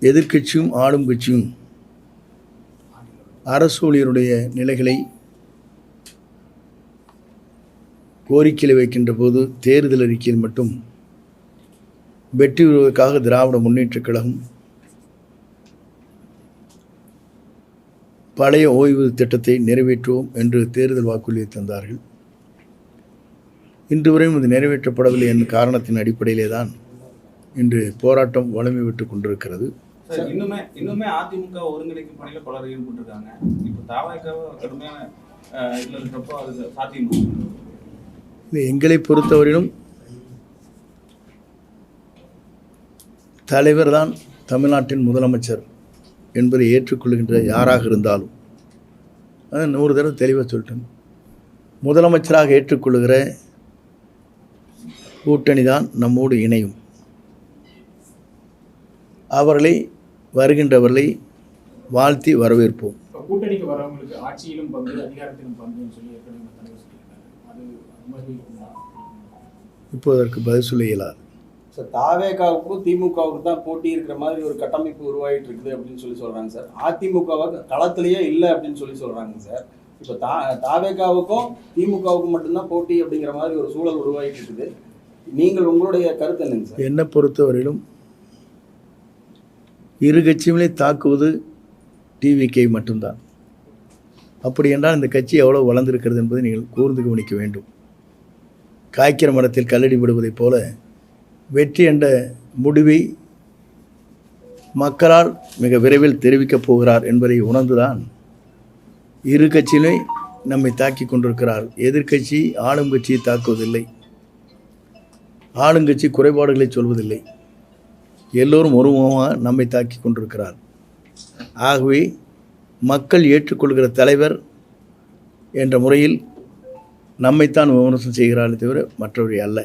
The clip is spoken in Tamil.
எதிர்க்கட்சியும் ஆளும் கட்சியும் அரசு ஊழியருடைய நிலைகளை கோரிக்கையில் வைக்கின்ற போது தேர்தல் அறிக்கையில் மட்டும் வெற்றி பெறுவதற்காக திராவிட முன்னேற்றக் கழகம் பழைய ஓய்வு திட்டத்தை நிறைவேற்றுவோம் என்று தேர்தல் வாக்குறுதியை தந்தார்கள். இன்று வரையும் இது நிறைவேற்றப்படவில்லை என்ற காரணத்தின் அடிப்படையிலே தான் இன்று போராட்டம் வலிமை விட்டுக் கொண்டிருக்கிறது. இன்னுமே அதிமுக ஒருங்கிணைக்கும் பணியில் பலர் ஈடுபட்டிருக்காங்க. இப்போ தாவேக கடுமையான இதில் இருக்கிறப்போ அது சாத்தியம் இல்லை. எங்களை பொறுத்தவரையிலும் தலைவர் தான் தமிழ்நாட்டின் முதலமைச்சர் என்பதை ஏற்றுக்கொள்கின்ற யாராக இருந்தாலும், அதை 100 தடவை தெளிவாக சொல்லிட்டேன், முதலமைச்சராக ஏற்றுக்கொள்கிற கூட்டணி தான் நம்மோடு இணையும். அவர்களை வருகின்றவர்களை வாழ்த்தி வரவேற்போம். கூட்டணிக்கு வரவங்களுக்கு ஆட்சியிலும் பங்கு அதிகாரத்திலும் பங்குன்னு சொல்லி இப்போ அதற்கு பதில் சொல்ல இயலாது. சார், தாவேகாவுக்கும் திமுகவுக்கு தான் போட்டி இருக்கிற மாதிரி ஒரு கட்டமைப்பு உருவாகிட்டு இருக்குது அப்படின்னு சொல்லி சொல்கிறாங்க சார். அதிமுகவை களத்திலேயே இல்லை அப்படின்னு சொல்லி சொல்கிறாங்க சார். இப்போ தாவேகாவுக்கும் திமுகவுக்கும் மட்டும்தான் போட்டி அப்படிங்கிற மாதிரி ஒரு சூழல் உருவாகிட்டு இருக்குது. நீங்கள் உங்களுடைய கருத்து என்னங்க சார்? என்னை பொறுத்தவரையிலும் இரு கட்சியுமே தாக்குவது டிவிகே மட்டும்தான். அப்படி என்றால் இந்த கட்சி எவ்வளோ வளர்ந்திருக்கிறது என்பதை நீங்கள் கூர்ந்து கவனிக்க வேண்டும். காய்க்கிற மரத்தில் கல்லடி விடுவதைப் போல வெற்றி என்ற முடிவை மக்களால் மிக விரைவில் தெரிவிக்கப் போகிறார் என்பதை உணர்ந்துதான் இரு கட்சியிலே நம்மை தாக்கி கொண்டிருக்கிறார். எதிர்கட்சி ஆளும் கட்சியை தாக்குவதில்லை, ஆளுங்கட்சி குறைபாடுகளை சொல்வதில்லை. எல்லோரும் ஒருமுகமாக நம்மை தாக்கி கொண்டிருக்கிறார். ஆகவே மக்கள் ஏற்றுக்கொள்கிற தலைவர் என்ற முறையில் நம்மைத்தான் விமர்சனம் செய்கிறார்களே தவிர மற்றவரை அல்ல.